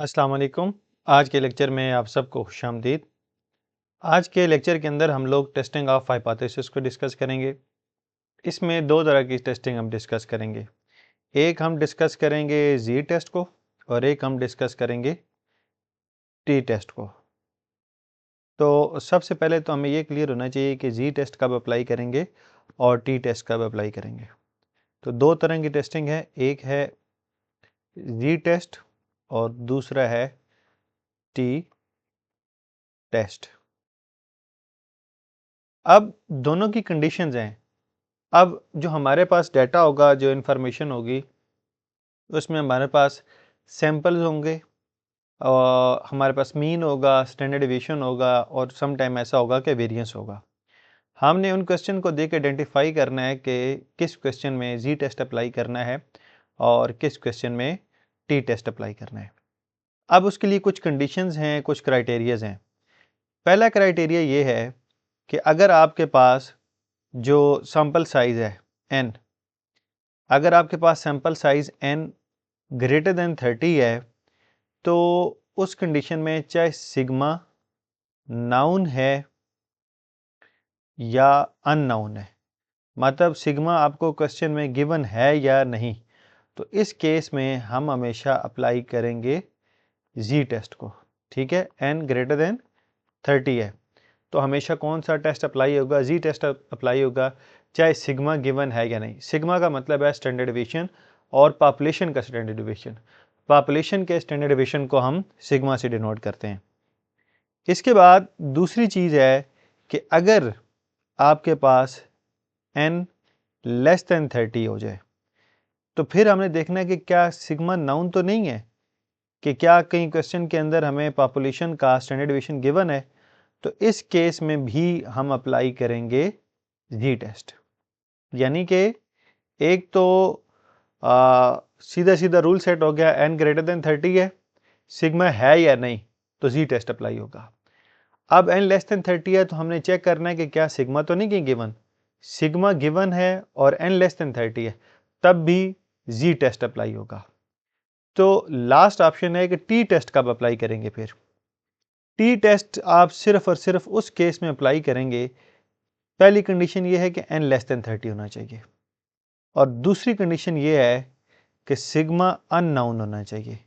अस्सलाम वालेकुम। आज के लेक्चर में आप सबको खुशामदीद। आज के लेक्चर के अंदर हम लोग टेस्टिंग ऑफ हाइपोथेसिस को डिस्कस करेंगे। इसमें दो तरह की टेस्टिंग हम डिस्कस करेंगे। एक हम डिस्कस करेंगे जी टेस्ट को और एक हम डिस्कस करेंगे टी टेस्ट को। तो सबसे पहले तो हमें ये क्लियर होना चाहिए कि जी टेस्ट कब अप्लाई करेंगे और टी टेस्ट कब अप्लाई करेंगे। तो दो तरह की टेस्टिंग है, एक है जी टेस्ट और दूसरा है टी टेस्ट। अब दोनों की कंडीशंस हैं। अब जो हमारे पास डाटा होगा, जो इन्फॉर्मेशन होगी, उसमें हमारे पास सैंपल्स होंगे और हमारे पास मीन होगा, स्टैंडर्ड डेविएशन होगा और सम टाइम ऐसा होगा कि वेरिएंस होगा। हमने उन क्वेश्चन को देख के आइडेंटिफाई करना है कि किस क्वेश्चन में जी टेस्ट अप्लाई करना है और किस क्वेश्चन में टी टेस्ट अप्लाई करना है। अब उसके लिए कुछ कंडीशंस हैं, कुछ क्राइटेरियाज हैं। पहला क्राइटेरिया ये है कि अगर आपके पास जो सैंपल साइज़ है n, अगर आपके पास sample size n greater than 30 है तो उस कंडीशन में चाहे सिग्मा नाउन है या अननाउन है, मतलब सिग्मा आपको क्वेश्चन में गिवन है या नहीं, तो इस केस में हम हमेशा अप्लाई करेंगे जी टेस्ट को। ठीक है, n ग्रेटर देन 30 है तो हमेशा कौन सा टेस्ट अप्लाई होगा? जी टेस्ट अप्लाई होगा, चाहे सिग्मा गिवन है या नहीं। सिग्मा का मतलब है स्टैंडर्ड डेविएशन और पॉपुलेशन का स्टैंडर्ड डेविएशन। पॉपुलेशन के स्टैंडर्ड डेविएशन को हम सिग्मा से डिनोट करते हैं। इसके बाद दूसरी चीज़ है कि अगर आपके पास n लेस देन 30 हो जाए तो फिर हमने देखना है कि क्या सिग्मा नाउन तो नहीं है, कि क्या कहीं क्वेश्चन के अंदर हमें पॉपुलेशन का स्टैंडर्ड डेविएशन गिवन है, तो इस केस में भी हम अप्लाई करेंगे जी टेस्ट। यानी कि एक तो सीधा सीधा रूल सेट हो गया, n ग्रेटर देन 30 है, सिग्मा है या नहीं, तो जी टेस्ट अप्लाई होगा। अब n लेस देन 30 है तो हमने चेक करना है कि क्या सिग्मा तो नहीं गिवन। सिग्मा गिवन है और n लेस देन 30 है, तब भी जी टेस्ट अप्लाई होगा। तो लास्ट ऑप्शन है कि टी टेस्ट कब अप्लाई करेंगे। फिर टी टेस्ट आप सिर्फ और सिर्फ उस केस में अप्लाई करेंगे, पहली कंडीशन ये है कि n लेस देन 30 होना चाहिए और दूसरी कंडीशन ये है कि सिग्मा अननाउन होना चाहिए,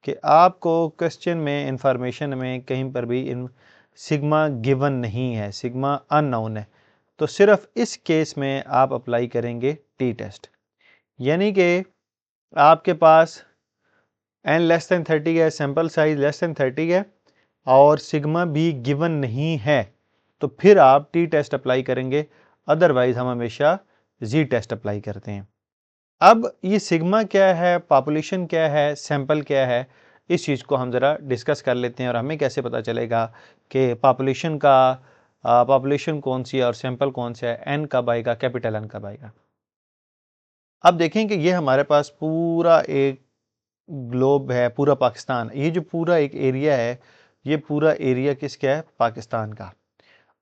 कि आपको क्वेश्चन में इंफॉर्मेशन में कहीं पर भी इन सिग्मा गिवन नहीं है, सिग्मा अननाउन है, तो सिर्फ इस केस में आप अप्लाई करेंगे टी टेस्ट। यानी कि आपके पास n लेस देन 30 है, सैंपल साइज लेस देन 30 है और सिग्मा भी गिवन नहीं है, तो फिर आप टी टेस्ट अप्लाई करेंगे, अदरवाइज हम हमेशा जी टेस्ट अप्लाई करते हैं। अब ये सिग्मा क्या है, पॉपुलेशन क्या है, सैंपल क्या है, इस चीज़ को हम ज़रा डिस्कस कर लेते हैं और हमें कैसे पता चलेगा कि पॉपुलेशन कौन सी है और सैंपल कौन सा है, एन कब आएगा, कैपिटल एन कब आएगा। अब देखें कि ये हमारे पास पूरा एक ग्लोब है, पूरा पाकिस्तान, ये जो पूरा एक एरिया है, ये पूरा एरिया किसका है? पाकिस्तान का।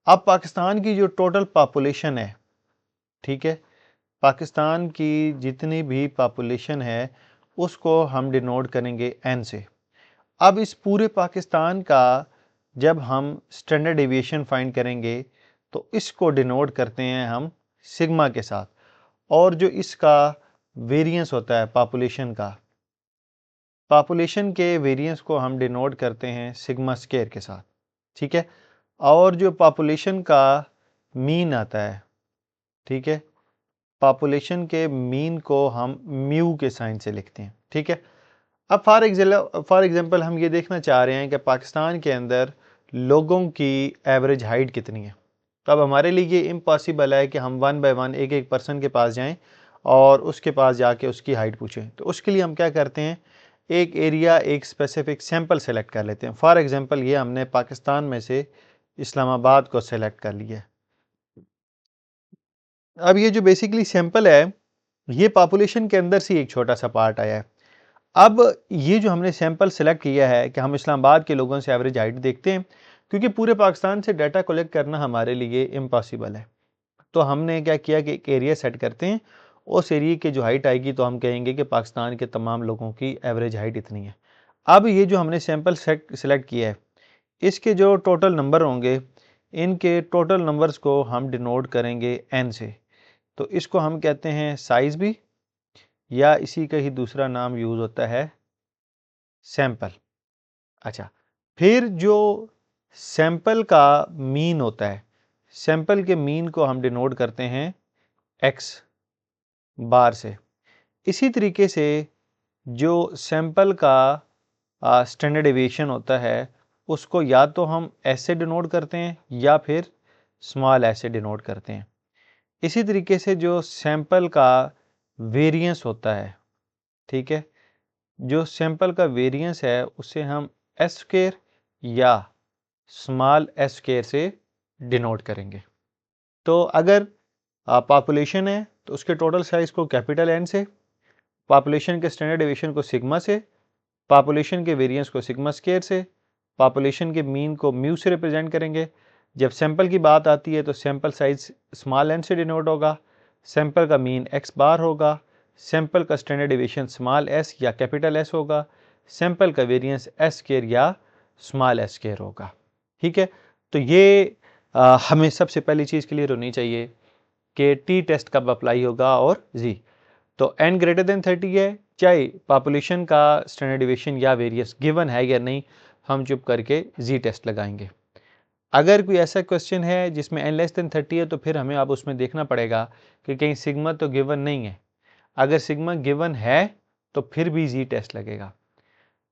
अब पाकिस्तान की जो टोटल पॉपुलेशन है, ठीक है, पाकिस्तान की जितनी भी पॉपुलेशन है उसको हम डिनोट करेंगे एन से। अब इस पूरे पाकिस्तान का जब हम स्टैंडर्ड डेविएशन फाइंड करेंगे तो इसको डिनोट करते हैं हम सिग्मा के साथ, और जो इसका वेरिएंस होता है पॉपुलेशन के वेरिएंस को हम डिनोट करते हैं सिग्मा स्क्वायर के साथ। ठीक है, और जो पॉपुलेशन का मीन आता है, ठीक है, पॉपुलेशन के मीन को हम म्यू के साइन से लिखते हैं। ठीक है, अब फॉर एग्जांपल हम ये देखना चाह रहे हैं कि पाकिस्तान के अंदर लोगों की एवरेज हाइट कितनी है। तो अब हमारे लिए ये इम्पॉसिबल है कि हम वन बाय वन एक एक पर्सन के पास जाएं और उसके पास जाके उसकी हाइट पूछें। तो उसके लिए हम क्या करते हैं, एक एरिया, एक स्पेसिफिक सैंपल सेलेक्ट कर लेते हैं। फॉर एग्जांपल ये हमने पाकिस्तान में से इस्लामाबाद को सेलेक्ट कर लिया है। अब ये जो बेसिकली सैंपल है, ये पॉपुलेशन के अंदर से एक छोटा सा पार्ट आया है। अब ये जो हमने सैंपल सेलेक्ट किया है कि हम इस्लामाबाद के लोगों से एवरेज हाइट देखते हैं, क्योंकि पूरे पाकिस्तान से डाटा कलेक्ट करना हमारे लिए इम्पॉसिबल है। तो हमने क्या किया कि एक एरिया सेट करते हैं, उस एरिया की जो हाइट आएगी तो हम कहेंगे कि पाकिस्तान के तमाम लोगों की एवरेज हाइट इतनी है। अब ये जो हमने सैंपल सेलेक्ट किया है, इसके जो टोटल नंबर होंगे, इनके टोटल नंबर्स को हम डिनोट करेंगे n से। तो इसको हम कहते हैं साइज भी, या इसी का ही दूसरा नाम यूज होता है सैंपल। अच्छा, फिर जो सैंपल का मीन होता है, सैंपल के मीन को हम डिनोट करते हैं x बार से। इसी तरीके से जो सैंपल का स्टैंडर्ड डेविएशन होता है, उसको या तो हम s से डिनोट करते हैं या फिर स्मॉल s से डिनोट करते हैं। इसी तरीके से जो सैंपल का वेरिएंस होता है, ठीक है, जो सैंपल का वेरिएंस है उसे हम एस स्क्वायर या स्मॉल एस स्क्वायर से डिनोट करेंगे। तो अगर पॉपुलेशन है तो उसके टोटल साइज को कैपिटल एन से, पॉपुलेशन के स्टैंडर्ड डेविएशन को सिग्मा से, पॉपुलेशन के वेरिएंस को सिग्मा स्क्वायर से, पॉपुलेशन के मीन को म्यू से रिप्रेजेंट करेंगे। जब सैंपल की बात आती है तो सैंपल साइज स्मॉल एन से डिनोट होगा, सैंपल का मीन एक्स बार होगा, सैंपल का स्टैंडर्ड डेविएशन स्मॉल एस या कैपिटल एस होगा, सैंपल का वेरिएंस एस स्क्वायर या स्मॉल एस स्क्वायर होगा। ठीक है, तो ये हमें सबसे पहली चीज़ क्लियर होनी चाहिए कि टी टेस्ट कब अप्लाई होगा और जी। तो n ग्रेटर देन 30 है, चाहे पॉपुलेशन का स्टैंडर्ड डेविएशन या वेरियस गिवन है या नहीं, हम चुप करके जी टेस्ट लगाएंगे। अगर कोई ऐसा क्वेश्चन है जिसमें n लेस देन 30 है तो फिर हमें अब उसमें देखना पड़ेगा कि कहीं सिग्मा तो गिवन नहीं है। अगर सिग्मा गिवन है तो फिर भी जी टेस्ट लगेगा।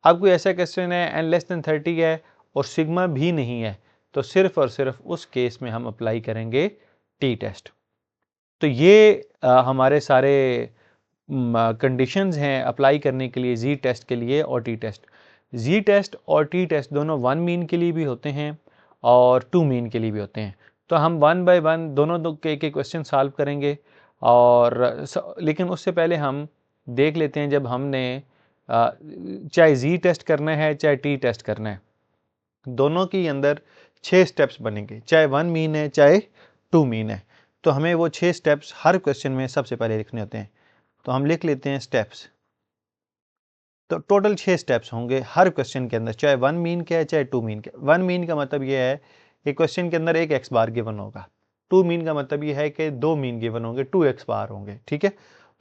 अब कोई ऐसा क्वेश्चन है n लेस देन 30 है और सिग्मा भी नहीं है, तो सिर्फ और सिर्फ उस केस में हम अप्लाई करेंगे टी टेस्ट। तो ये हमारे सारे कंडीशंस हैं अप्लाई करने के लिए जी टेस्ट के लिए और टी टेस्ट। जी टेस्ट और टी टेस्ट दोनों 1 मीन के लिए भी होते हैं और 2 मीन के लिए भी होते हैं। तो हम 1 बाय 1 दोनों के क्वेश्चन सॉल्व करेंगे। और लेकिन उससे पहले हम देख लेते हैं, जब हमने चाहे जी टेस्ट करना है चाहे टी टेस्ट करना है, दोनों के अंदर 6 स्टेप्स बनेंगे, चाहे 1 मीन है चाहे 2 मीन है। तो हमें वो 6 स्टेप्स हर क्वेश्चन में सबसे पहले लिखने होते हैं। तो हम लिख लेते हैं स्टेप्स। तो टोटल 6 स्टेप्स होंगे हर क्वेश्चन के अंदर, चाहे 1 मीन का है चाहे 2 मीन का। 1 मीन का मतलब ये है कि क्वेश्चन के अंदर एक एक्स बार गिवन होगा। 2 मीन का मतलब ये है कि 2 मीन गिवन होंगे, 2 एक्स बार होंगे। ठीक है,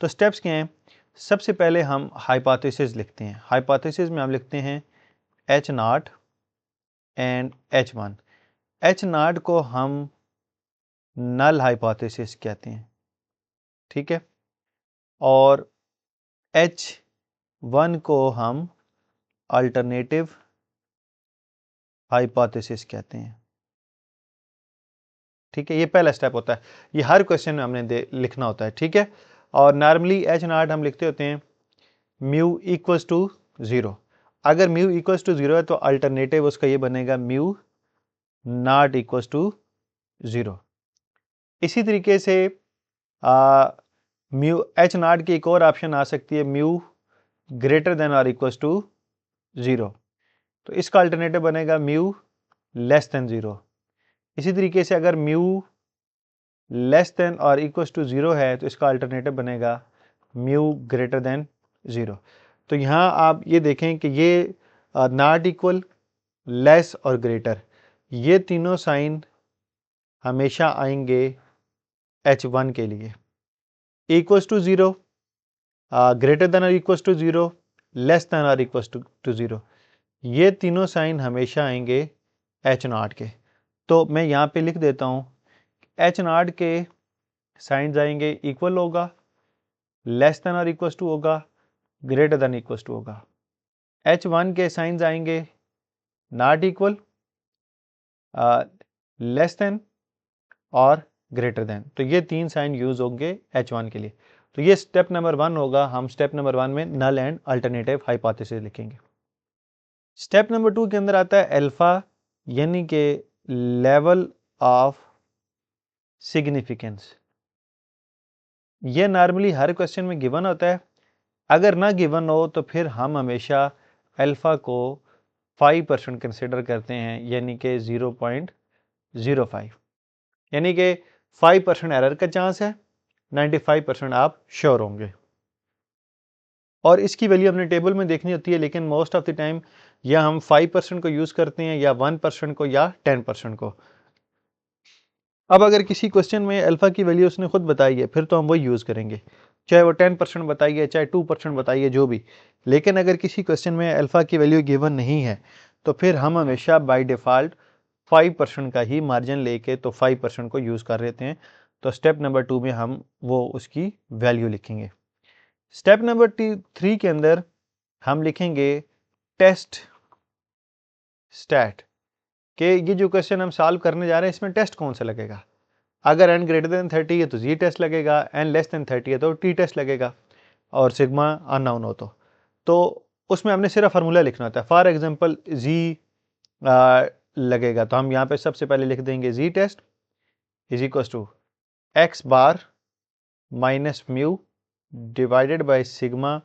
तो स्टेप्स क्या हैं? सबसे पहले हम हाइपोथेसिस लिखते हैं। हाइपोथेसिस में हम लिखते हैं H0 एंड H1। H0 को हम नल हाइपोथेसिस कहते हैं। ठीक है, और H1 को हम अल्टरनेटिव हाइपोथेसिस कहते हैं। ठीक है, ये पहला स्टेप होता है, ये हर क्वेश्चन में हमने लिखना होता है। ठीक है, और नॉर्मली H0 हम लिखते होते हैं म्यू इक्वल्स टू 0। अगर म्यू इक्वल्स टू 0 है तो अल्टरनेटिव उसका ये बनेगा म्यू नॉट इक्वल्स टू 0। इसी तरीके से म्यू H0 की एक और ऑप्शन आ सकती है म्यू ग्रेटर देन और इक्वल्स टू 0। तो इसका अल्टरनेटिव बनेगा म्यू लेस देन 0। इसी तरीके से अगर म्यू लेस देन और इक्वल्स टू 0 है तो इसका अल्टरनेटिव बनेगा म्यू ग्रेटर देन 0। तो यहाँ आप ये देखें कि ये नॉट इक्वल, लेस और ग्रेटर, ये तीनों साइन हमेशा आएंगे H1 के लिए। इक्वल्स टू 0, ग्रेटर देन और इक्वल्स टू 0, लेस देन और इक्वल्स टू 0, ये तीनों साइन हमेशा आएंगे H0 के। तो मैं यहाँ पे लिख देता हूँ H0 के साइंस आएंगे इक्वल होगा, लेस देन और इक्वल्स टू होगा, ग्रेटर देन इक्वल्स टू होगा। H1 के साइंस आएंगे नॉट इक्वल, लेस देन और ग्रेटर देन। तो ये तीन साइन यूज होंगे H1 के लिए। तो ये स्टेप नंबर 1 होगा। हम स्टेप नंबर 1 में नल एंड अल्टरनेटिव हाइपोथेसिस लिखेंगे। स्टेप नंबर 2 के अंदर आता है अल्फा, यानी कि लेवल ऑफ सिग्निफिकेंस। ये नॉर्मली हर क्वेश्चन में गिवन होता है। अगर ना गिवन हो तो फिर हम हमेशा अल्फा को 5% कंसिडर करते हैं, यानी कि 0.05, यानी कि 5% एरर का चांस है, 95% आप श्योर होंगे। और इसकी वैल्यू हमने टेबल में देखनी होती है, लेकिन मोस्ट ऑफ द टाइम या हम 5% को यूज़ करते हैं या 1% को या 10% को। अब अगर किसी क्वेश्चन में अल्फ़ा की वैल्यू उसने खुद बताई है, फिर तो हम वही यूज़ करेंगे, चाहे वो 10% बताइए, चाहे 2% बताइए, जो भी। लेकिन अगर किसी क्वेश्चन में अल्फ़ा की वैल्यू गिवन नहीं है, तो फिर हम हमेशा बाय डिफ़ॉल्ट 5% का ही मार्जिन लेके तो 5% को यूज़ कर लेते हैं। तो स्टेप नंबर 2 में हम वो उसकी वैल्यू लिखेंगे। स्टेप नंबर 3 के अंदर हम लिखेंगे टेस्ट स्टैट, कि ये जो क्वेश्चन हम सॉल्व करने जा रहे हैं इसमें टेस्ट कौन सा लगेगा। अगर n ग्रेटर देन 30 है तो जी टेस्ट लगेगा, n लेस देन 30 है तो टी टेस्ट लगेगा, और सिग्मा अननोन हो तो उसमें हमने सिर्फ फार्मूला लिखना होता है। फॉर एग्जांपल जी लगेगा, तो हम यहाँ पे सबसे पहले लिख देंगे Z test is equal to X bar minus mu divided by sigma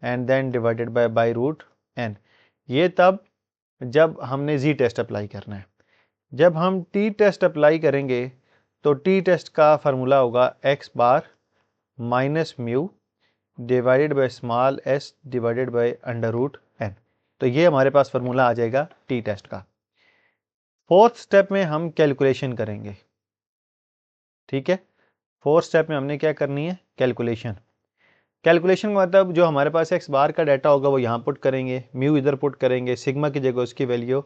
and then divided by root n। ये तब जब हमने जी टेस्ट अप्लाई करना है। जब हम टी टेस्ट अप्लाई करेंगे तो टी टेस्ट का फार्मूला होगा x bar minus mu divided by small s divided by under root n. तो ये हमारे पास फार्मूला आ जाएगा टी टेस्ट का। फोर्थ स्टेप में हम कैलकुलेशन करेंगे, ठीक है। फोर्थ स्टेप में हमने क्या करनी है, कैलकुलेशन। कैलकुलेशन का मतलब जो हमारे पास एक्स बार का डाटा होगा वो यहाँ पुट करेंगे, म्यू इधर पुट करेंगे, सिग्मा की जगह उसकी वैल्यू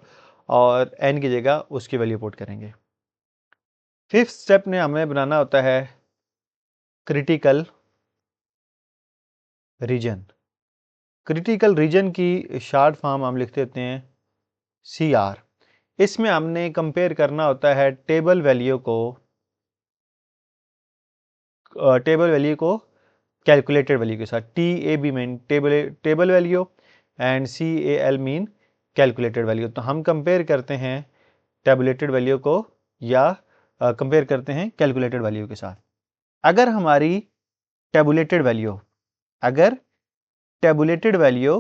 और एन की जगह उसकी वैल्यू पुट करेंगे। फिफ्थ स्टेप में हमें बनाना होता है क्रिटिकल रीजन। क्रिटिकल रीजन की शॉर्ट फॉर्म हम लिख देते हैं सी आर। इसमें हमने कंपेयर करना होता है टेबल वैल्यू को कैलकुलेटेड वैल्यू के साथ। T A B mean table value and C A L mean calculated value. तो हम कंपेयर करते हैं टेबुलेटेड वैल्यू को या कंपेयर करते हैं कैलकुलेटेड वैल्यू के साथ। अगर हमारी टेबुलेटेड वैल्यू अगर टेबुलेटेड वैल्यू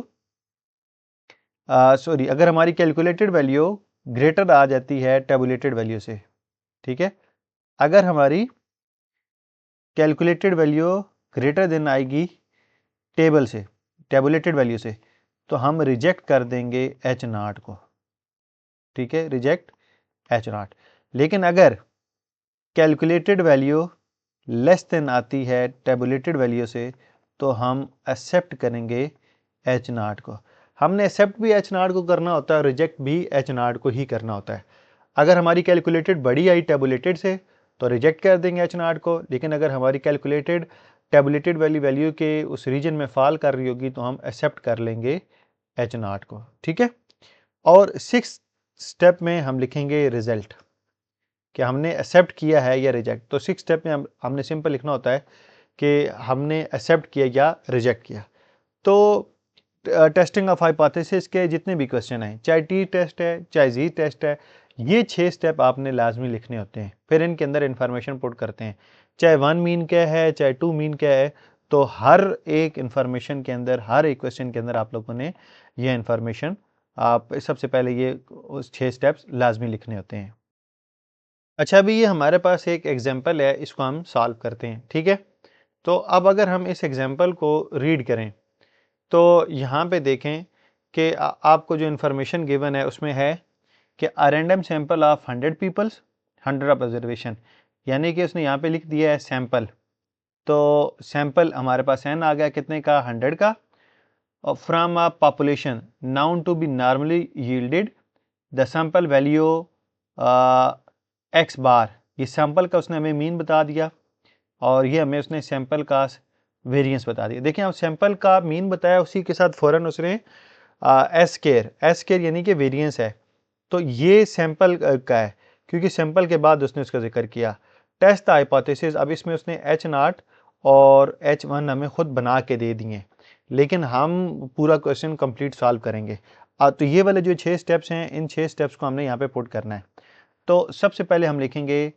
अगर हमारी कैलकुलेटेड वैल्यू ग्रेटर आ जाती है टेबुलेटेड वैल्यू से, ठीक है। अगर हमारी कैलकुलेटेड वैल्यू ग्रेटर देन आएगी टेबुलेटेड वैल्यू से, तो हम रिजेक्ट कर देंगे एच नॉट को, ठीक है, रिजेक्ट एच नॉट। लेकिन अगर कैलकुलेटेड वैल्यू लेस देन आती है टेबुलेटेड वैल्यू से, तो हम एक्सेप्ट करेंगे एच नॉट को। हमने एक्सेप्ट भी एच नॉट को करना होता है और रिजेक्ट भी एच नॉट को ही करना होता है। अगर हमारी कैलकुलेटेड बड़ी आई टेबुलेटेड से तो रिजेक्ट कर देंगे एच नॉट को, लेकिन अगर हमारी कैलकुलेटेड टेबुलेटेड वैल्यू के उस रीजन में फॉल कर रही होगी तो हम एक्सेप्ट कर लेंगे एच नॉट को, ठीक है। और सिक्स स्टेप में हम लिखेंगे रिजल्ट, कि हमने एक्सेप्ट किया है या रिजेक्ट। तो सिक्स स्टेप में हमने सिंपल लिखना होता है कि हमने एक्सेप्ट किया या रिजेक्ट किया। तो टेस्टिंग ऑफ हाइपोथेसिस के जितने भी क्वेश्चन हैं, चाहे टी टेस्ट है चाहे जी टेस्ट है, ये 6 स्टेप आपने लाजमी लिखने होते हैं। फिर इनके अंदर इंफॉर्मेशन पुट करते हैं, चाहे 1 मीन क्या है चाहे 2 मीन क्या है, तो हर एक इंफॉर्मेशन के अंदर, हर एक क्वेश्चन के अंदर आप लोगों ने ये इंफॉर्मेशन, आप सबसे पहले ये 6 स्टेप्स लाजमी लिखने होते हैं। अच्छा, अभी ये हमारे पास एक एग्जाम्पल है, इसको हम सॉल्व करते हैं, ठीक है। तो अब अगर हम इस एग्जाम्पल को रीड करें तो यहाँ पे देखें कि आपको जो इन्फॉर्मेशन गिवन है उसमें है कि a random sample of 100 peoples 100 of observation, यानी कि उसने यहाँ पे लिख दिया है सैंपल। तो सैंपल हमारे पास एन आ गया कितने का, 100 का। और from a population known to be normally yielded the sample value X bar, ये सैंपल का उसने हमें मीन बता दिया और ये हमें उसने सैंपल का वेरिएंस बता दिया। देखिए, हम सैंपल का मीन बताया, उसी के साथ फ़ौरन उसने एस केयर यानी कि वेरिएंस है, तो ये सैंपल का है, क्योंकि सैंपल के बाद उसने उसका जिक्र किया। टेस्ट द हाइपोथेसिस, अब इसमें उसने एच नॉट और एच वन हमें खुद बना के दे दिए, लेकिन हम पूरा क्वेश्चन कंप्लीट सॉल्व करेंगे। तो ये वाले जो 6 स्टेप्स हैं, इन 6 स्टेप्स को हमने यहाँ पे पुट करना है। तो सबसे पहले हम लिखेंगे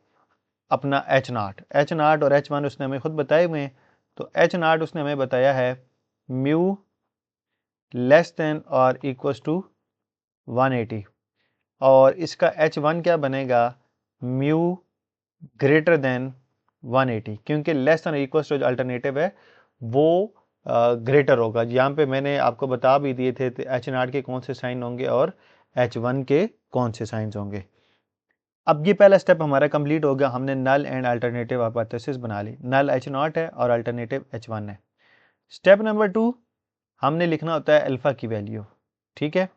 अपना एच नॉट और एच वन उसने हमें खुद बताए हुए हैं। तो एच नॉट उसने हमें बताया है म्यू लेस देन और इक्वल्स टू 180, और इसका एच वन क्या बनेगा, म्यू ग्रेटर देन 180, क्योंकि लेस देन इक्वल्स टू जो अल्टरनेटिव है वो ग्रेटर होगा। यहाँ पे मैंने आपको बता भी दिए थे H0 के कौन से साइन होंगे और H1 के कौन से साइंस होंगे। अब ये पहला स्टेप हमारा कंप्लीट हो गया, हमने नल एंड अल्टरनेटिव हाइपोथेसिस बना ली। नल H0 है और अल्टरनेटिव H1 है। स्टेप नंबर 2, हमने लिखना होता है अल्फा की वैल्यू। ठीक है,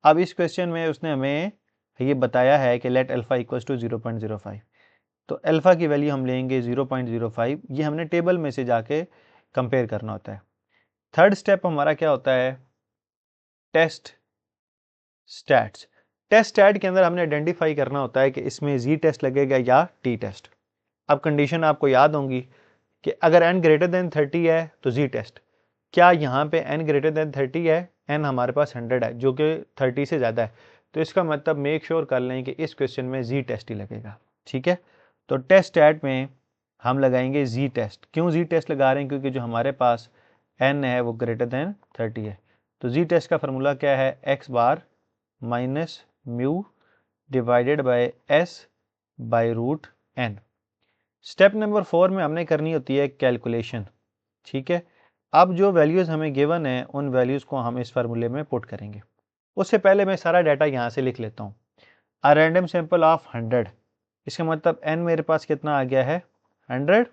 अब इस क्वेश्चन में उसने हमें ये बताया है कि लेट अल्फा इक्वल्स टू 0.05, तो अल्फा की वैल्यू हम लेंगे 0.05। ये हमने टेबल में से जाके कंपेयर करना होता है। थर्ड स्टेप हमारा क्या होता है, टेस्ट स्टैट्स। टेस्ट स्टैट के अंदर हमने आइडेंटिफाई करना होता है कि इसमें जी टेस्ट लगेगा या टी टेस्ट। अब कंडीशन आपको याद होंगी कि अगर n ग्रेटर देन 30 है तो जी टेस्ट। क्या यहाँ पे n ग्रेटर देन 30 है, n हमारे पास 100 है जो कि 30 से ज़्यादा है, तो इसका मतलब मेक श्योर कर लें कि इस क्वेश्चन में जी टेस्ट ही लगेगा। ठीक है, तो टेस्ट स्टैट में हम लगाएंगे जी टेस्ट। क्यों जी टेस्ट लगा रहे हैं, क्योंकि जो हमारे पास n है वो ग्रेटर देन 30 है। तो जी टेस्ट का फार्मूला क्या है, x bar minus mu divided by s by root n। Step number 4 में हमने करनी होती है कैलकुलेशन। ठीक है, अब जो वैल्यूज़ हमें गिवन है उन वैल्यूज़ को हम इस फार्मूले में पुट करेंगे। उससे पहले मैं सारा डाटा यहाँ से लिख लेता हूँ। अ रैंडम सैंपल ऑफ 100, इसका मतलब n मेरे पास कितना आ गया है, 100।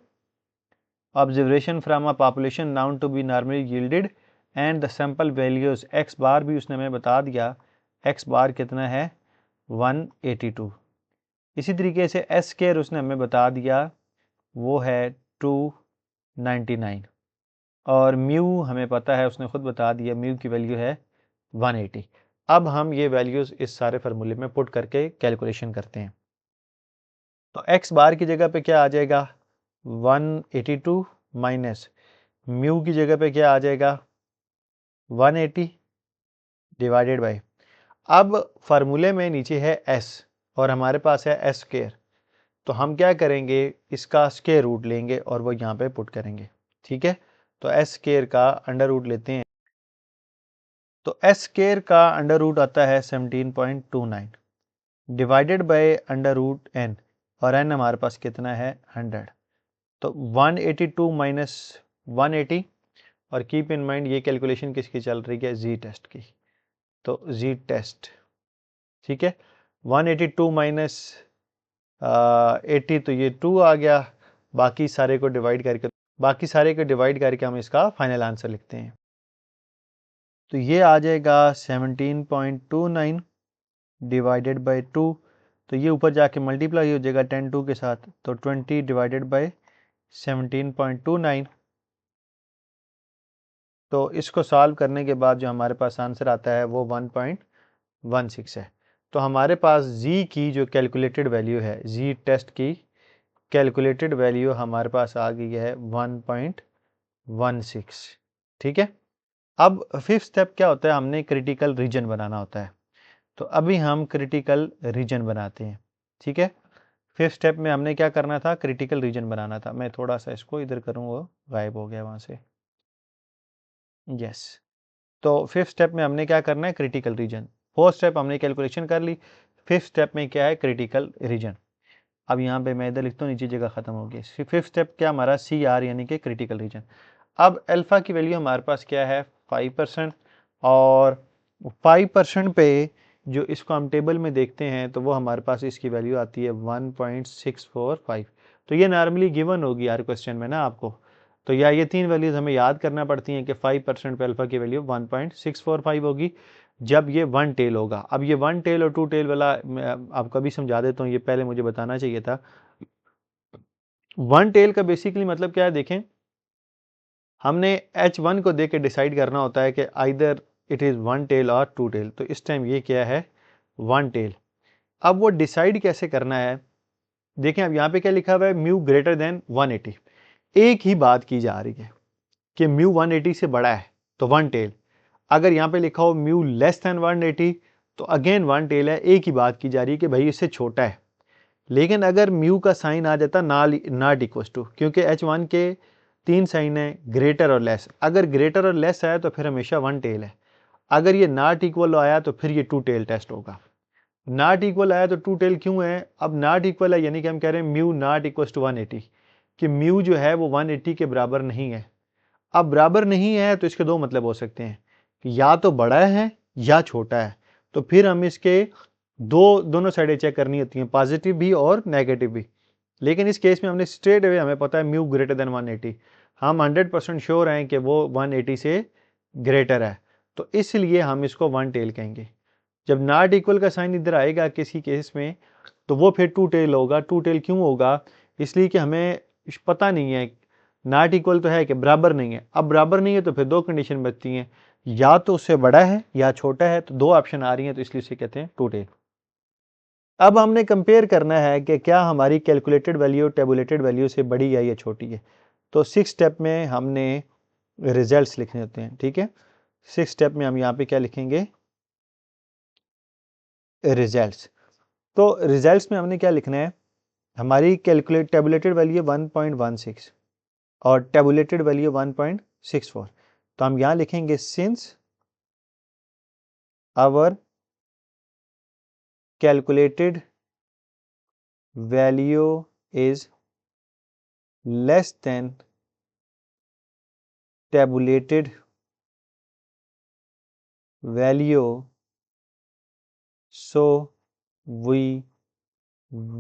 Observation from a population known to be normally yielded and the sample values x bar भी उसने हमें बता दिया, x बार कितना है 182। इसी तरीके से s स्क्वायर उसने हमें बता दिया वो है 299 और म्यू हमें पता है, उसने खुद बता दिया म्यू की वैल्यू है 180। अब हम ये वैल्यूज़ इस सारे फार्मूले में पुट करके कैलकुलेशन करते हैं। तो x बार की जगह पे क्या आ जाएगा 182 माइनस म्यू की जगह पे क्या आ जाएगा 180 डिवाइडेड बाय, अब फार्मूले में नीचे है s और हमारे पास है s स्क्वायर, तो हम क्या करेंगे इसका स्क्वायर रूट लेंगे और वो यहाँ पे पुट करेंगे। ठीक है, तो s स्क्वायर का अंडर रूट लेते हैं, तो s स्क्वायर का अंडर रूट आता है 17.29 divided by under root n, और n हमारे पास कितना है 100। तो 182 माइनस 180, और कीप इन माइंड ये कैलकुलेशन किसकी चल रही है, जी टेस्ट की, तो जी टेस्ट। ठीक है, 182 माइनस 80 तो ये 2 आ गया, बाकी सारे को डिवाइड करके हम इसका फाइनल आंसर लिखते हैं। तो ये आ जाएगा 17.29 डिवाइडेड बाय 2, तो ये ऊपर जाके मल्टीप्लाई हो जाएगा 10 2 के साथ, तो 20 डिवाइडेड बाय 17.29। तो इसको सॉल्व करने के बाद जो हमारे पास आंसर आता है वो 1.16 है। तो हमारे पास जी की जो कैलकुलेटेड वैल्यू है, जी टेस्ट की कैलकुलेटेड वैल्यू हमारे पास आ गई है 1.16। ठीक है, अब फिफ्थ स्टेप क्या होता है, हमने क्रिटिकल रीजन बनाना होता है। तो अभी हम क्रिटिकल रीजन बनाते हैं। ठीक है, फिफ्थ स्टेप में हमने क्या करना था, क्रिटिकल रीजन बनाना था। मैं थोड़ा सा इसको इधर करूँ, वो गायब हो गया वहाँ से। यस, तो फिफ्थ स्टेप में हमने क्या करना है, क्रिटिकल रीजन। फोर्थ स्टेप हमने कैलकुलेशन कर ली, फिफ्थ स्टेप में क्या है, क्रिटिकल रीजन। अब यहाँ पे मैं इधर लिखता हूँ, नीचे जगह खत्म हो गई। फिफ्थ स्टेप क्या हमारा CR यानी कि क्रिटिकल रीजन। अब अल्फ़ा की वैल्यू हमारे पास क्या है 5%, और 5% पे जो इसको हम टेबल में देखते हैं तो वो हमारे पास इसकी वैल्यू आती है 1.645। तो ये नॉर्मली गिवन होगी यार क्वेश्चन में ना आपको, तो या ये तीन वैल्यूज़ हमें याद करना पड़ती हैं कि 5% पे अल्फ़ा की वैल्यू 1.645 होगी जब ये वन टेल होगा। अब ये वन टेल और टू टेल वाला मैं आपको अभी समझा देता हूँ, ये पहले मुझे बताना चाहिए था। वन टेल का बेसिकली मतलब क्या है, देखें हमने H1 को देख के डिसाइड करना होता है कि either it is one tail और टू टेल, तो इस टाइम ये क्या है वन टेल। अब वो डिसाइड कैसे करना है, देखें अब यहाँ पे क्या लिखा हुआ है, म्यू ग्रेटर देन 180। एक ही बात की जा रही है कि म्यू 180 से बड़ा है तो वन टेल, अगर यहाँ पे लिखा हो म्यू लेस देन 180 तो अगेन वन टेल है। एक ही बात की जा रही है कि भाई इससे छोटा है। लेकिन अगर म्यू का साइन आ जाता नॉट इक्वल टू, क्योंकि H1 के तीन साइन है, ग्रेटर और लेस। अगर ग्रेटर और लेस आया तो फिर हमेशा वन टेल है, अगर ये नॉट इक्वल आया तो फिर ये टू टेल टेस्ट होगा। नॉट इक्वल आया तो टू टेल क्यों है, अब नॉट इक्वल है यानी कि हम कह रहे हैं म्यू नॉट इक्वल टू 180, कि म्यू जो है वो 180 के बराबर नहीं है। अब बराबर नहीं है तो इसके दो मतलब हो सकते हैं कि या तो बड़ा है या छोटा है, तो फिर हम इसके दोनों साइडें चेक करनी होती हैं, पॉजिटिव भी और नेगेटिव भी। लेकिन इस केस में हमने स्ट्रेट अवे हमें पता है म्यू ग्रेटर देन 180, हम 100% श्योर हैं कि वो 180 से ग्रेटर है, तो इसलिए हम इसको वन टेल कहेंगे। जब नॉट इक्वल का साइन इधर आएगा किसी केस में तो वो फिर टू टेल होगा। टू टेल क्यों होगा? इसलिए कि हमें पता नहीं है, नॉट इक्वल तो है कि बराबर नहीं है। अब बराबर नहीं है तो फिर दो कंडीशन बचती हैं, या तो उससे बड़ा है या छोटा है, तो दो ऑप्शन आ रही हैं, तो इसलिए इसे कहते हैं टू टेल। अब हमने कंपेयर करना है कि क्या हमारी कैलकुलेटेड वैल्यू टेबुलेटेड वैल्यू से बड़ी है या छोटी है। तो 6 स्टेप में हमने रिजल्ट्स लिखने होते हैं, ठीक है। 6 स्टेप में हम यहाँ पे क्या लिखेंगे? रिजल्ट्स। तो रिजल्ट्स में हमने क्या लिखना है? हमारी टेबुलेटेड वैल्यू 1.16 और टेबुलेटेड वैल्यू 1.64। तो हम यहाँ लिखेंगे since our calculated value is less than tabulated value, so we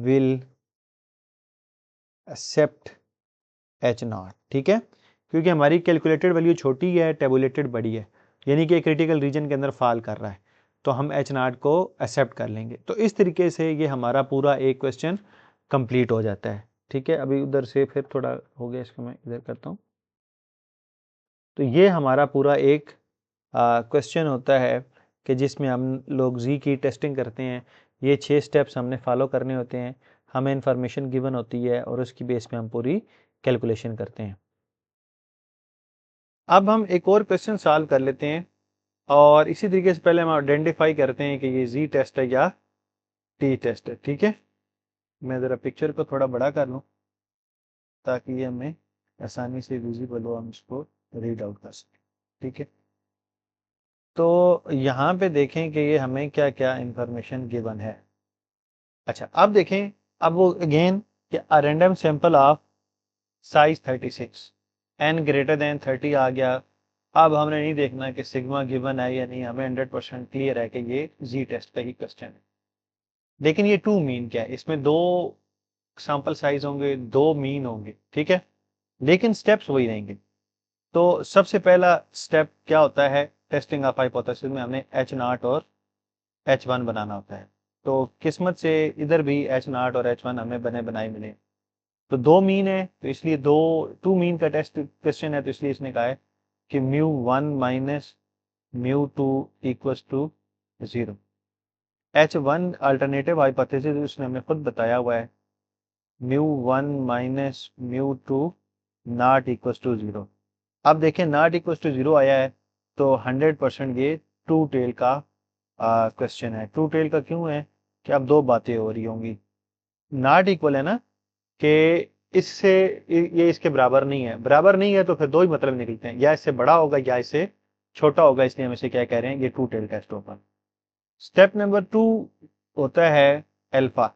will accept H naught. ठीक है, क्योंकि हमारी कैलकुलेटेड वैल्यू छोटी है, टेबुलेटेड बड़ी है, यानी कि क्रिटिकल रीजन के अंदर फॉल कर रहा है, तो हम H नॉट को एक्सेप्ट कर लेंगे। तो इस तरीके से ये हमारा पूरा एक क्वेश्चन कंप्लीट हो जाता है। ठीक है, अभी उधर से फिर थोड़ा हो गया, इसको मैं इधर करता हूँ। तो ये हमारा पूरा एक क्वेश्चन होता है कि जिसमें हम लोग जी की टेस्टिंग करते हैं। ये 6 स्टेप्स हमने फॉलो करने होते हैं, हमें इंफॉर्मेशन गिवन होती है और उसकी बेस पे हम पूरी कैलकुलेशन करते हैं। अब हम एक और क्वेश्चन सॉल्व कर लेते हैं और इसी तरीके से पहले हम आइडेंटिफाई करते हैं कि ये जी टेस्ट है या टी टेस्ट है। ठीक है, मैं ज़रा पिक्चर को थोड़ा बड़ा कर लूँ ताकि ये हमें आसानी से विजिबल हो, हम इसको रीड आउट कर सकें। ठीक है, तो यहाँ पे देखें कि ये हमें क्या क्या इंफॉर्मेशन गिवन है। अच्छा, अब देखें, अब वो अगेन कि a random sample of size 36 n greater than 30 आ गया। अब हमने नहीं देखना कि सिग्मा गिवन है या नहीं, हमें 100% क्लियर है कि ये जी टेस्ट का ही क्वेश्चन है। लेकिन ये टू मीन क्या है? इसमें दो सैंपल साइज होंगे, दो मीन होंगे, ठीक है, लेकिन स्टेप्स वही रहेंगे। तो सबसे पहला स्टेप क्या होता है? टेस्टिंग ऑफ हाइपोथेसिस में हमने एच नॉट और H1 बनाना होता है। तो किस्मत से इधर भी एच नॉट और H1 हमें बने बनाए मिले। तो दो मीन है, तो इसलिए दो टू मीन का टेस्ट क्वेश्चन है, तो इसलिए इसने कहा है कि μ1 minus μ2 equals to 0। H1 alternative hypothesis उसने हमें खुद बताया हुआ है, μ1 माइनस μ2 नॉट इक्वल्स टू 0। अब देखें नॉट इक्वल्स टू 0 आया है, तो 100% ये टू टेल का क्वेश्चन है। टू टेल का क्यों है? कि अब दो बातें हो रही होंगी। नॉट इक्वल है ना, कि इससे ये इसके बराबर नहीं है। बराबर नहीं है तो फिर दो ही मतलब निकलते हैं, या इससे बड़ा होगा या इससे छोटा होगा, इसलिए हम इसे क्या कह रहे हैं? ये टू टेल टेस्ट होगा। स्टेप नंबर 2 होता है अल्फा।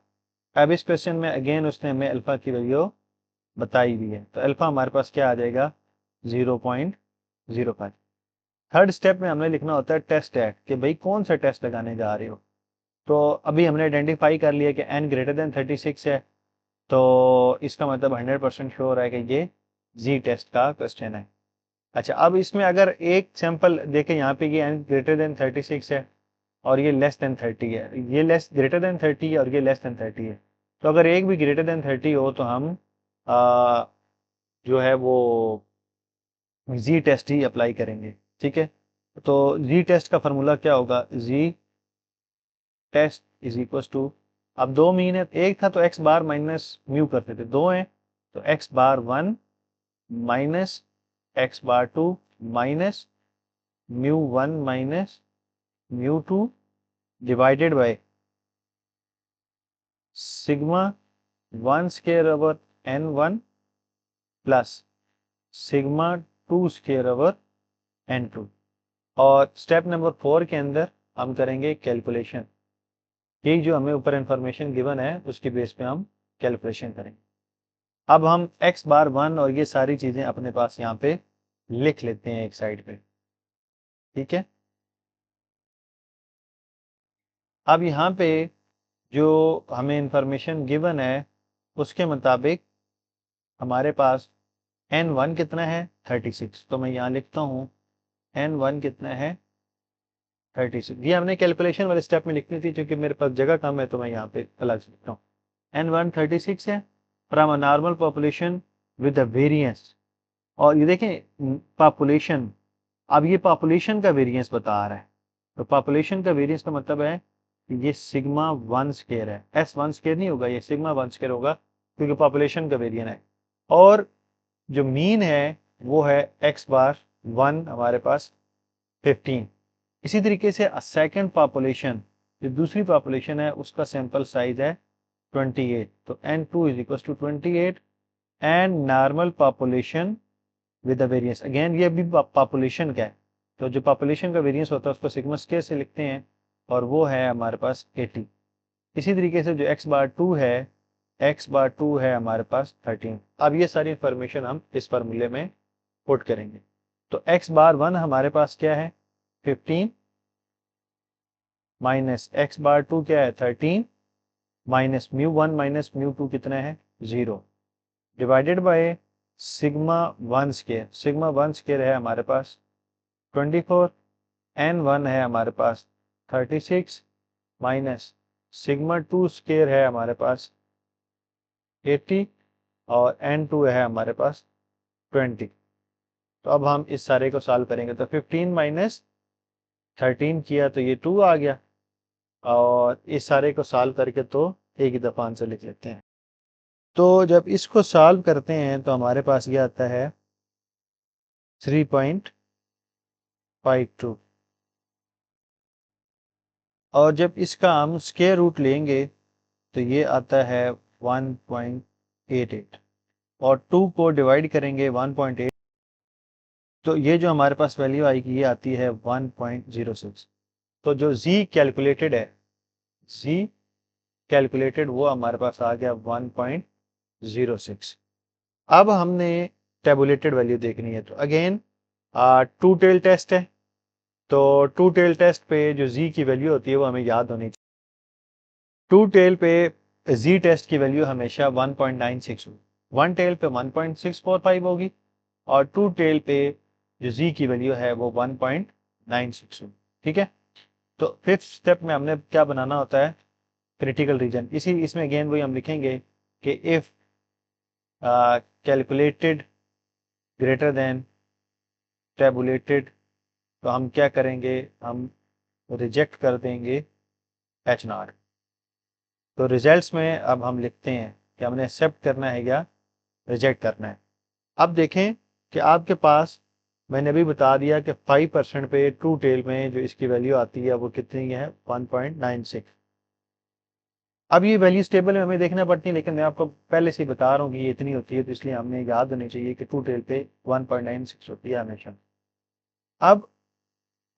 अब इस क्वेश्चन में अगेन उसने हमें अल्फा की वैल्यू बताई हुई है, तो अल्फा हमारे पास क्या आ जाएगा? 0.05। थर्ड स्टेप में हमने लिखना होता है टेस्ट एट, कि भाई कौन सा टेस्ट लगाने जा रहे हो। तो अभी हमने आइडेंटिफाई कर लिया कि n ग्रेटर देन 36 है, तो इसका मतलब 100% श्योर है कि ये जी टेस्ट का क्वेश्चन है। अच्छा, अब इसमें अगर एक सैंपल देखें, यहाँ पे ये n ग्रेटर देन 36 है और ये लेस देन 30 है, ये लेस ग्रेटर देन 30 है और ये लेस देन 30 है। तो अगर एक भी ग्रेटर देन 30 हो तो हम जो है वो जी टेस्ट ही अप्लाई करेंगे। ठीक है, तो जी टेस्ट का फॉर्मूला क्या होगा? जी टेस्ट इज इक्वल टू, अब दो मीन है, एक था तो एक्स बार माइनस म्यू करते थे, दो हैं तो X bar 1 minus X bar 2 minus μ1 minus μ2 divided by sigma 1 square over n1 plus sigma 2 square over n2। और स्टेप नंबर 4 के अंदर हम करेंगे कैलकुलेशन। ये जो हमें ऊपर इंफॉर्मेशन गिवन है उसकी बेस पे हम कैलकुलेशन करेंगे। अब हम x बार 1 और ये सारी चीज़ें अपने पास यहाँ पे लिख लेते हैं एक साइड पे, ठीक है। अब यहाँ पे जो हमें इंफॉर्मेशन गिवन है उसके मुताबिक हमारे पास n1 कितना है 36, तो मैं यहाँ लिखता हूँ n1 कितना है 36। ये हमने कैलकुलेशन वाले स्टेप में लिखनी थी, क्योंकि मेरे पास जगह कम है तो मैं यहाँ पे अलग से लिखता हूँ। n1 36 है from a normal population with the variance. और ये देखें पॉपुलेशन, अब ये पॉपुलेशन का वेरिएंस बता रहा है, तो पॉपुलेशन का वेरिएंस का मतलब है कि ये सिग्मा 1 स्क्वायर है, S1 स्क्वायर नहीं होगा, ये सिग्मा 1 स्क्वायर होगा, क्योंकि पॉपुलेशन का वेरिएंस है। और जो मीन है वो है x बार 1 हमारे पास 15। इसी तरीके से सेकंड पॉपुलेशन, जो दूसरी पॉपुलेशन है उसका सैंपल साइज है 28, तो n2 is equal to 28 and normal population with the variance. Again ये भी पॉपुलेशन का है, तो जो पॉपुलेशन का वेरिएंस होता है उसको सिग्मा स्क्वायर से लिखते हैं, और वो है हमारे पास 80। इसी तरीके से जो x बार 2 है, x बार 2 है हमारे पास 13। अब ये सारी इंफॉर्मेशन हम इस फार्मूले में पुट करेंगे। तो x बार 1 हमारे पास क्या है 15 माइनस x बार 2 क्या है 13 माइनस μ1 माइनस μ2 कितना है 0 divided by sigma 1 square. Sigma 1 square है हमारे पास 24, n1 है हमारे पास 36 माइनस सिग्मा 2 स्क्वायर है हमारे पास 80 और n2 है हमारे पास 20। तो अब हम इस सारे को सॉल्व करेंगे, तो 15 माइनस 13 किया तो ये 2 आ गया, और इस सारे को सॉल्व करके तो एक ही दफा आंसर लिख लेते हैं। तो जब इसको सॉल्व करते हैं तो हमारे पास ये आता है 3.52, और जब इसका हम स्क्वायर रूट लेंगे तो ये आता है 1.88, और 2 को डिवाइड करेंगे 1.8, तो ये जो हमारे पास वैल्यू आएगी ये आती है 1.06। तो जो z कैलकुलेटेड है, z कैलकुलेटेड वो हमारे पास आ गया 1.06। अब हमने टेबुलेटेड वैल्यू देखनी है, तो अगेन टू टेल टेस्ट है, तो टू टेल टेस्ट पे जो z की वैल्यू होती है वो हमें याद होनी चाहिए। टू टेल पे z टेस्ट की वैल्यू हमेशा 1.96 होगी, वन टेल पे 1.645 होगी, और टू टेल पे जो z की वैल्यू है वो 1.96 होगी, ठीक है। तो फिफ्थ स्टेप में हमने क्या बनाना होता है क्रिटिकल रीजन। इसमें अगेन वही हम लिखेंगे कि if calculated greater than tabulated, तो हम क्या करेंगे, हम रिजेक्ट कर देंगे H0। तो रिजल्ट्स में अब हम लिखते हैं कि हमने एक्सेप्ट करना है या रिजेक्ट करना है। अब देखें कि आपके पास, मैंने अभी बता दिया कि 5% पे टू टेल में जो इसकी वैल्यू आती है वो कितनी है 1.96। अब ये वैल्यूज टेबल में हमें देखना पड़ती है, लेकिन मैं आपको पहले से ही बता रहा हूँ कि ये इतनी होती है, तो इसलिए हमें याद होनी चाहिए कि टू टेल पे 1.96 होती है हमेशा। अब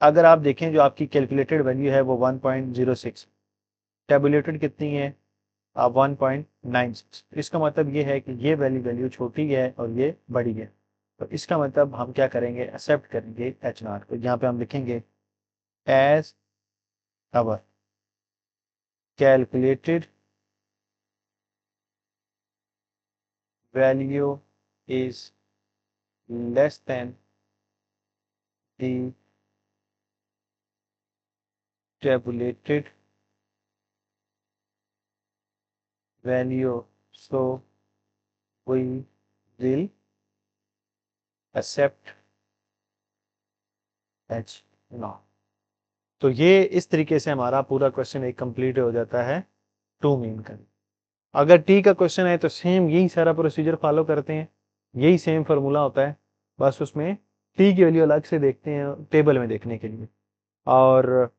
अगर आप देखें जो आपकी कैलकुलेटेड वैल्यू है वो 1.06, टेबुलेटेड कितनी है 1.96, इसका मतलब ये है कि ये वैल्यू छोटी है और ये बड़ी है। तो इसका मतलब हम क्या करेंगे, एक्सेप्ट करेंगे H0 को। यहाँ पे हम लिखेंगे as our calculated value is less than the tabulated value, so we will accept H0। तो ये इस तरीके से हमारा पूरा क्वेश्चन एक कंप्लीट हो जाता है टू मीन का। अगर टी का क्वेश्चन है तो सेम यही सारा प्रोसीजर फॉलो करते हैं, यही सेम फार्मूला होता है, बस उसमें टी की वैल्यू अलग से देखते हैं टेबल में देखने के लिए, और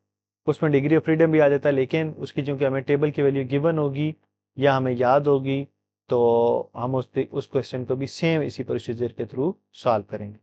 उसमें डिग्री ऑफ फ्रीडम भी आ जाता है, लेकिन उसकी चूंकि हमें टेबल की वैल्यू गिवन होगी या हमें याद होगी, तो हम उस क्वेश्चन को भी सेम इसी प्रोसीजर के थ्रू सॉल्व करेंगे।